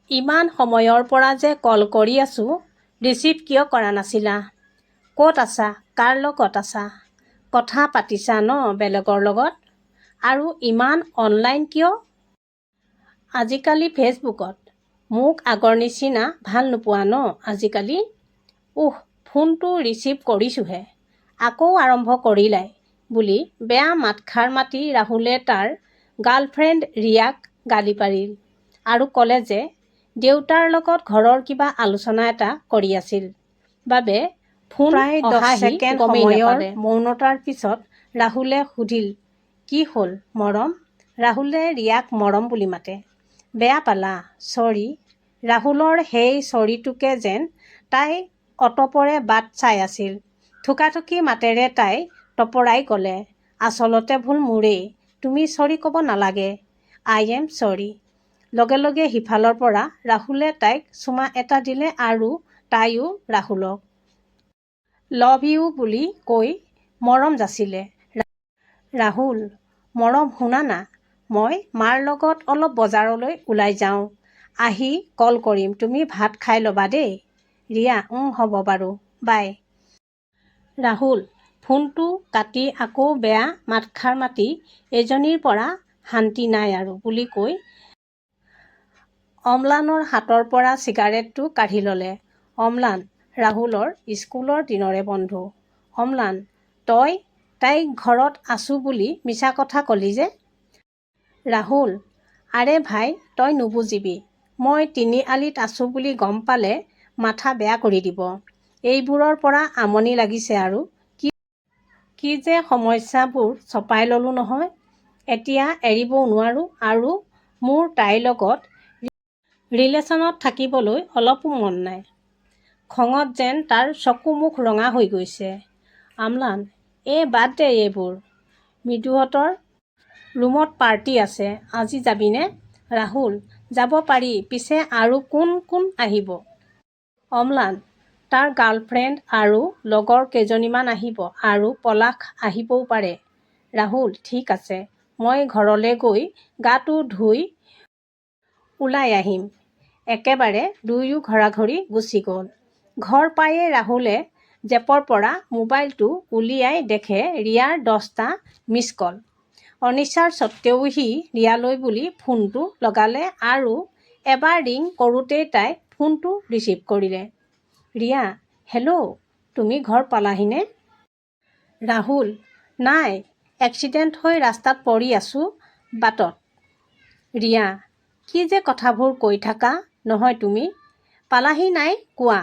ইমান সময়ৰ পৰা যে কল কৰি আছোঁ, ৰিচিভ কিয় কৰা নাছিলা? ক'ত আছা? কাৰ লগত আছা? কথা পাতিছা ন বেলেগৰ লগত? আৰু ইমান অনলাইন কিয়? আজিকালি ফেচবুকত। মোক আগৰ নিচিনা ভাল নোপোৱা ন আজিকালি? ফোনটো ৰিচিভ কৰিছোঁহে, আকৌ আৰম্ভ কৰিলাই বুলি বেয়া মাতষাৰ মাতি ৰাহুলে তাৰ গাৰ্লফ্ৰেণ্ড ৰিয়াক গালি পাৰিল আৰু ক'লে যে দেউতাৰ লগত ঘৰৰ কিবা আলোচনা এটা কৰি আছিল বাবে ফোন প্ৰায় 10 ছেকেণ্ড সময়ৰ মৌনতাৰ পিছত ৰাহুলে সুধিল, কি হ'ল মৰম? ৰাহুলে ৰিয়াক মৰম বুলি মাতে। বেয়া পালা? চৰি। ৰাহুলৰ সেই চৰিটোকে যেন তাই অতপৰে বাট চাই আছিল। থুকাথুকি মাতেৰে তাই তপৰাই ক'লে, আচলতে ভুল মোৰেই, তুমি চৰি ক'ব নালাগে। আই এম চৰি। লগে লগে সিফালৰ পৰা ৰাহুলে তাইক চুমা এটা দিলে আৰু তাইও ৰাহুলক লভ ইউ বুলি কৈ মৰম যাচিলে। ৰাহুল, মৰম শুনা না, মই মাৰ লগত অলপ বজাৰলৈ ওলাই যাওঁ, আহি কল কৰিম, তুমি ভাত খাই ল'বা দেই। ৰিয়া, হ'ব বাৰু, বাই। ৰাহুল ফোনটো কাটি আকৌ বেয়া মাতষাৰ মাতি এজনীৰ পৰা শান্তি নাই আৰু বুলি কৈ অম্লানৰ হাতৰ পৰা চিগাৰেটটো কাঢ়ি ল'লে। অম্লান ৰাহুলৰ স্কুলৰ দিনৰে বন্ধু। অম্লান, তই তাইক ঘৰত আছোঁ বুলি মিছা কথা ক'লি যে? ৰাহুল, আৰে ভাই তই নুবুজিবি, মই তিনিআলিত আছোঁ বুলি গম পালে মাথা বেয়া কৰি দিব। এইবোৰৰ পৰা আমনি লাগিছে আৰু কি যে সমস্যাবোৰ চপাই ল'লোঁ নহয়, এতিয়া এৰিবও নোৱাৰোঁ আৰু মোৰ তাইৰ লগত ৰিলেশ্যনত থাকিবলৈ অলপো মন নাই। খঙত যেন তাৰ চকু মুখ ৰঙা হৈ গৈছে। অম্লান, বাদ দে এইবোৰ। মৃদুহঁতৰ ৰুমত পাৰ্টি আছে, আজি যাবিনে? ৰাহুল, যাব পাৰি, পিছে আৰু কোন কোন আহিব? অম্লান, তাৰ গাৰ্লফ্ৰেণ্ড আৰু লগৰ কেইজনীমান আহিব আৰু পলাশ আহিবও পাৰে। ৰাহুল, ঠিক আছে, মই ঘৰলৈ গৈ গাটো ধুই ওলাই আহিম। একেবাৰে দুয়ো ঘৰাঘৰি গুচি গ'ল। ঘৰ পায়েই ৰাহুলে জেপৰ পৰা মোবাইলটো উলিয়াই দেখে ৰিয়াৰ 10টা মিছ কল। অনিচ্ছাৰ স্বত্বেও সি ৰিয়ালৈ বুলি ফোনটো লগালে আৰু এবাৰ ৰিং কৰোঁতেই তাই ফোনটো ৰিচিভ কৰিলে। ৰিয়া, হেল্ল', তুমি ঘৰ পালাহিনে? ৰাহুল, নাই, এক্সিডেণ্ট হৈ ৰাস্তাত পৰি আছোঁ বাটত। ৰিয়া, কি যে কথাবোৰ কৈ থাকা নহয় তুমি? পালাহি নাই কোৱা?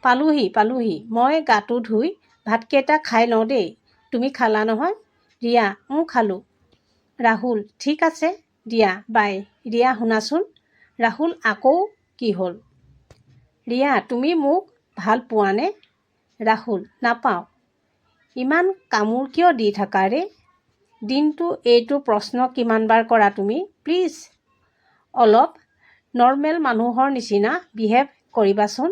পালোহি, মই গাটো ধুই ভাতকেইটা খাই লওঁ দেই। তুমি খালা নহয়? ৰিয়া, খালোঁ। ৰাহুল, ঠিক আছে দিয়া, বাই। ৰিয়া, শুনাচোন। ৰাহুল, আকৌ কি হ'ল? ৰিয়া, তুমি মোক ভাল পোৱানে? ৰাহুল, নাপাওঁ। ইমান কামোৰ কিয় দি থাকা ৰে? দিনটো এইটো প্ৰশ্ন কিমানবাৰ কৰা তুমি? প্লিজ অলপ নৰ্মেল মানুহৰ নিচিনা বিহেভ কৰিবাচোন।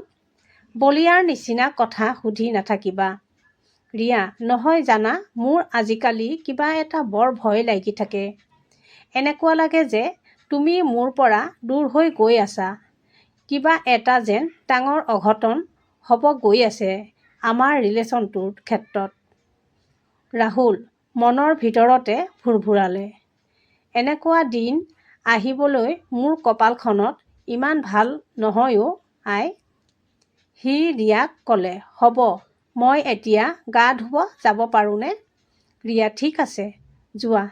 বলিয়াৰ নিচিনা কথা সুধি নাথাকিবা। ৰিয়া, নহয় জানা, মোৰ আজিকালি কিবা এটা বৰ ভয় লাগি থাকে। এনেকুৱা লাগে যে তুমি মোৰ পৰা দূৰ হৈ গৈ আছা। কিবা এটা যেন ডাঙৰ অঘটন হ'ব গৈ আছে আমাৰ ৰিলেশ্যনটোৰ ক্ষেত্ৰত। ৰাহুল মনৰ ভিতৰতে ভুৰভুৰালে। এনেকুৱা দিন আহিবলৈ মোৰ কপালখনত ইমান ভাল নহয় আই। সি ৰিয়াক ক'লে, হ'ব, মই এতিয়া গা ধুব যাব পাৰোঁনে? ৰিয়া, ঠিক আছে, যোৱা।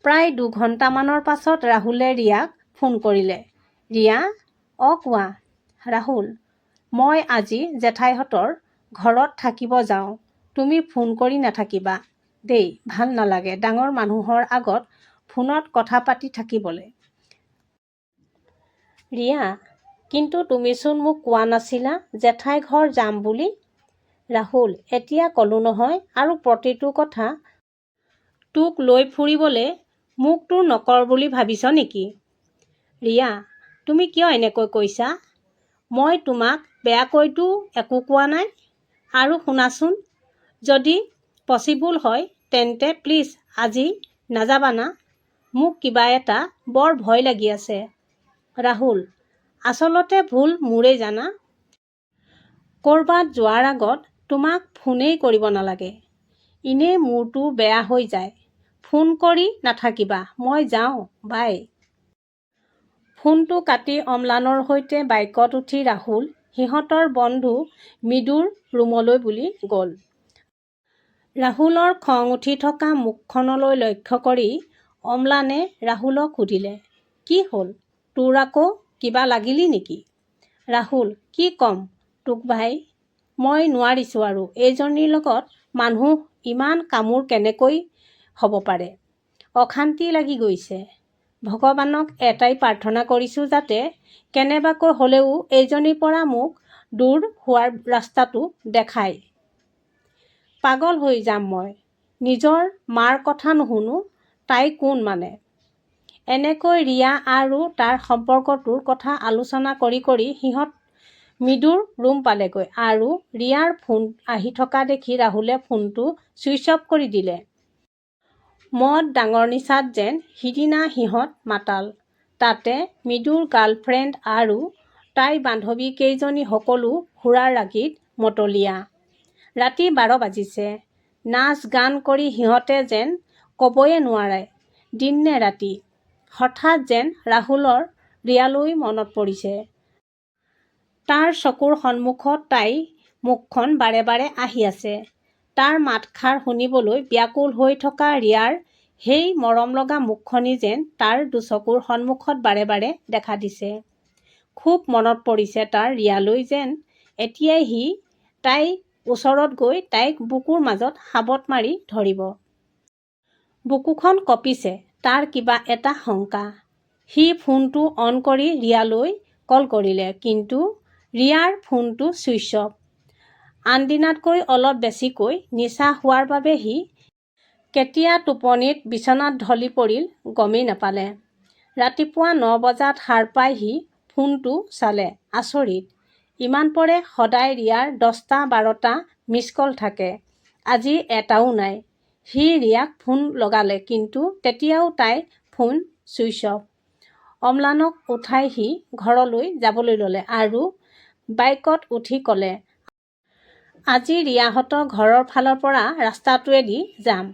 প্ৰায় 2 ঘণ্টামানৰ পাছত ৰাহুলে ৰিয়াক ফোন কৰিলে। ৰিয়া, কোৱা। ৰাহুল, মই আজি জেঠাইহঁতৰ ঘৰত থাকিব যাওঁ, তুমি ফোন কৰি নাথাকিবা দেই, ভাল নালাগে ডাঙৰ মানুহৰ আগত ফোনত কথা পাতি থাকিবলৈ। ৰিয়া, কিন্তু তুমিচোন মোক কোৱা নাছিলা জেঠাই ঘৰ যাম বুলি? ৰাহুল, এতিয়া ক'লোঁ নহয়, আৰু প্ৰতিটো কথা তোক লৈ ফুৰিবলৈ মোক তোৰ নকৰ বুলি ভাবিছ নেকি? ৰিয়া, তুমি কিয় এনেকৈ কৈছা? মই তোমাক বেয়াকৈতো একো কোৱা নাই। আৰু শুনাচোন, যদি পচিবল হয় তেন্তে প্লিজ আজি নাযাবা না? মোক কিবা এটা বৰ ভয় লাগি আছে। ৰাহুল: আচলতে ভুল মোৰেই জানা। ক'ৰবাত যোৱাৰ আগত তোমাক ফোনেই কৰিব নালাগে। এনেই মূৰটো বেয়া হৈ যায়। ফোন কৰি নাথাকিবা, মই যাওঁ, বাই। ফোনটো কাটি অম্লানৰ সৈতে বাইকত উঠি ৰাহুল সিহঁতৰ বন্ধু মৃদুৰ ৰুমলৈ বুলি গ'ল। ৰাহুলৰ খং উঠি থকা মুখখনলৈ লক্ষ্য কৰি অম্লানে ৰাহুলক সুধিলে, কি হ'ল, তোৰ আকৌ কিবা লাগিলি নেকি? ৰাহুল: কি ক'ম তোক ভাই, মই নোৱাৰিছোঁ আৰু এইজনীৰ লগত মানুহ ইমান কামোৰ কেনেকৈ হ'ব পাৰে। অশান্তি লাগি গৈছে। ভগৱানক এটাই প্ৰাৰ্থনা কৰিছোঁ যাতে কেনেবাকৈ হ'লেও এইজনীৰ পৰা মোক দূৰ হোৱাৰ ৰাস্তাটো দেখায়। পাগল হৈ যাম মই। নিজৰ মাৰ কথা নুশুনো, তাই কোন মানে? এনেকৈ ৰিয়া আৰু তাৰ সম্পৰ্কটোৰ কথা আলোচনা কৰি কৰি সিহঁত মৃদুৰ ৰুম পালেগৈ আৰু ৰিয়াৰ ফোন আহি থকা দেখি ৰাহুলে ফোনটো ছুইচ অফ কৰি দিলে। মদ ডাঙৰ নিচাত যেন সিদিনা সিহঁত মাতাল। তাতে মৃদুৰ গাৰ্লফ্ৰেণ্ড আৰু তাইৰ বান্ধৱী কেইজনী সকলো সুৰাৰ ৰাগিত মতলীয়া। ৰাতি 12 বাজিছে। নাচ গান কৰি সিহঁতে যেন ক'বয়ে নোৱাৰে দিন নে ৰাতি। হঠাৎ যেন ৰাহুলৰ ৰিয়ালৈ মনত পৰিছে। তাৰ চকুৰ সন্মুখত তাইৰ মুখখন বাৰে বাৰে আহি আছে। তাৰ মাতষাৰ শুনিবলৈ ব্যাকুল হৈ থকা ৰিয়াৰ সেই মৰমলগা মুখখনি যেন তাৰ দুচকুৰ সন্মুখত বাৰে বাৰে দেখা দিছে। খুব মনত পৰিছে তাৰ ৰিয়ালৈ, যেন এতিয়াই সি তাইৰ ওচৰত গৈ তাইক বুকুৰ মাজত সাবট মাৰি ধৰিব। বুকুখন কঁপিছে তাৰ কিবা এটা শংকা। সি ফোনটো অন কৰি ৰিয়ালৈ কল কৰিলে, কিন্তু ৰিয়াৰ ফোনটো ছুইচ অফ। আনদিনাতকৈ অলপ বেছিকৈ নিচা হোৱাৰ বাবে সি কেতিয়া টোপনিত বিচনাত ঢলি পৰিল গমেই নাপালে। ৰাতিপুৱা 9 বজাত সাৰ পাই সি ফোনটো চালে। আচৰিত, ইমান পৰে সদায় ৰিয়াৰ 10টা 12টা মিছ কল থাকে, আজি এটাও নাই। সি ৰিয়াক ফোন লগালে, কিন্তু তেতিয়াও তাইৰ ফোন ছুইচ অফ। অম্লানক উঠাই সি ঘৰলৈ যাবলৈ ল'লে আৰু বাইকত উঠি ক'লে, আজি ৰিয়াহঁতৰ ঘৰৰ ফালৰ পৰা ৰাস্তাটোৱেদি যাম।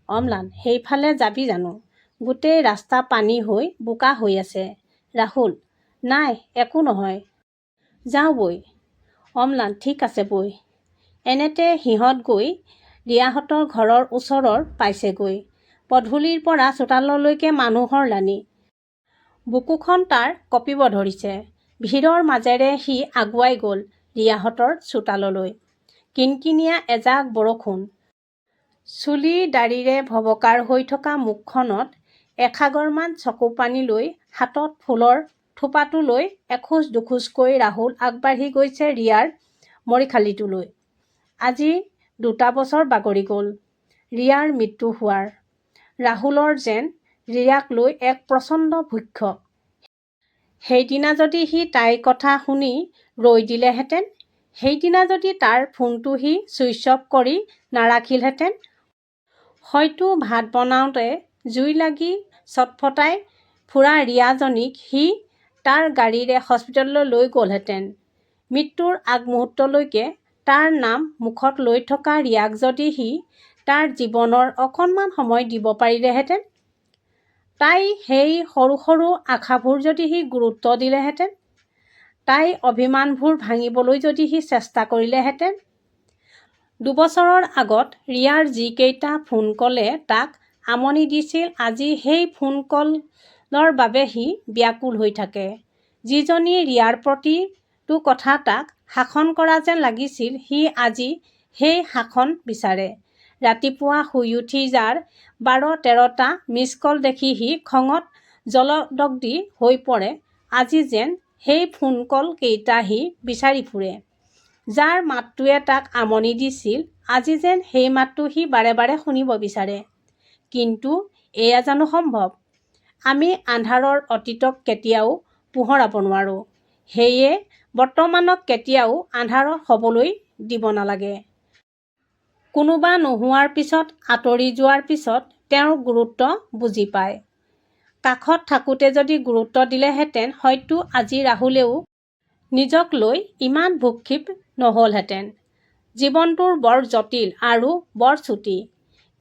অম্লান: সেইফালে যাবি জানো? গোটেই ৰাস্তা পানী হৈ বোকা হৈ আছে। ৰাহুল: নাই, একো নহয়, যাওঁ বৈ। অম্লান: ঠিক আছে বৈ। এনেতে সিহঁত গৈ ৰিয়াহঁতৰ ঘৰৰ ওচৰৰ পাইছেগৈ। পদূলিৰ পৰা চোতাললৈকে মানুহৰ লানি। বুকুখন তাৰ কঁপিব ধৰিছে। ভিৰৰ মাজেৰে সি আগুৱাই গ'ল ৰিয়াহঁতৰ চোতাললৈ। কিনকিনীয়া এজাক বৰষুণ। চুলি দাড়িৰে ভভকাৰ হৈ থকা মুখখনত এসাগৰমান চকুপানী লৈ হাতত ফুলৰ থোপাটো লৈ এখোজ দুখোজকৈ ৰাহুল আগবাঢ়ি গৈছে ৰিয়াৰ মৰিশালীটোলৈ। আজি 2টা বছৰ বাগৰি গ'ল ৰিয়াৰ মৃত্যু হোৱাৰ। ৰাহুলৰ যেন ৰিয়াক লৈ এক প্ৰচণ্ড ভক্ষ। সেইদিনা যদি সি তাইৰ কথা শুনি ৰৈ দিলেহেঁতেন, সেইদিনা যদি তাৰ ফোনটো সি ছুইচ অফ কৰি নাৰাখিলহেঁতেন, হয়তো ভাত বনাওঁতে জুই লাগি চটফটাই ফুৰা ৰিয়াজনীক সি তাৰ গাড়ীৰে হস্পিটেললৈ লৈ গ'লহেঁতেন। মৃত্যুৰ আগমুহূৰ্তলৈকে তাৰ নাম মুখত লৈ থকা ৰিয়াক যদি সি তাৰ জীৱনৰ অকণমান সময় দিব পাৰিলেহেঁতেন, তাইৰ সেই সৰু সৰু আশাবোৰ যদি সি গুৰুত্ব দিলেহেঁতেন, তাইৰ অভিমানবোৰ ভাঙিবলৈ যদি সি চেষ্টা কৰিলেহেঁতেন। 2 বছৰৰ আগত ৰিয়াৰ যিকেইটা ফোন কলে তাক আমনি দিছিল, আজি সেই ফোন কলৰ বাবে সি ব্যাকুল হৈ থাকে। যিজনী ৰিয়াৰ প্ৰতিটো কথা তাক শাসন কৰা যেন লাগিছিল, সি আজি সেই শাসন বিচাৰে। ৰাতিপুৱা শুই উঠি যাৰ 12-13টা মিছ কল দেখি সি খঙত জলদগ্ধি হৈ পৰে, আজি যেন সেই ফোন কল কেইটা সি বিচাৰি ফুৰে। যাৰ মাতটোৱে তাক আমনি দিছিল, আজি যেন সেই মাতটো সি বাৰে বাৰে শুনিব বিচাৰে। কিন্তু এয়া জানো সম্ভৱ? আমি আন্ধাৰৰ অতীতক কেতিয়াও পোহৰাব নোৱাৰোঁ। সেয়ে বৰ্তমানক কেতিয়াও আন্ধাৰ হ'বলৈ দিব নালাগে। কোনোবা নোহোৱাৰ পিছত, আঁতৰি যোৱাৰ পিছত তেওঁৰ গুৰুত্ব বুজি পায়। কাষত থাকোঁতে যদি গুৰুত্ব দিলেহেঁতেন হয়তো আজি ৰাহুলেও নিজক লৈ ইমান ভূক্ষেপ নহ'লহেঁতেন। জীৱনটোৰ বৰ জটিল আৰু বৰ চুটি।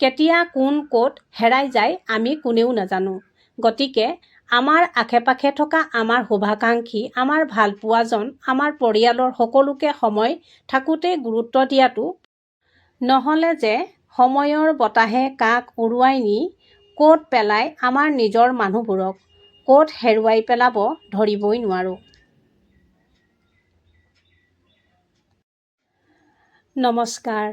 কেতিয়া কোন ক'ত হেৰাই যায় আমি কোনেও নাজানো। গতিকে আমাৰ আশে-পাশে থকা আমাৰ শুভাকাংক্ষী, আমাৰ ভালপোৱাজন, আমাৰ পৰিয়ালৰ সকলোকে সময় থাকোঁতেই গুৰুত্ব দিয়াটো, নহ'লে যে সময়ৰ বতাহে কাক উৰুৱাই নি ক'ত পেলায় আমাৰ নিজৰ মানুহবোৰক ক'ত হেৰুৱাই পেলাব ধৰিবই নোৱাৰোঁ। নমস্কাৰ।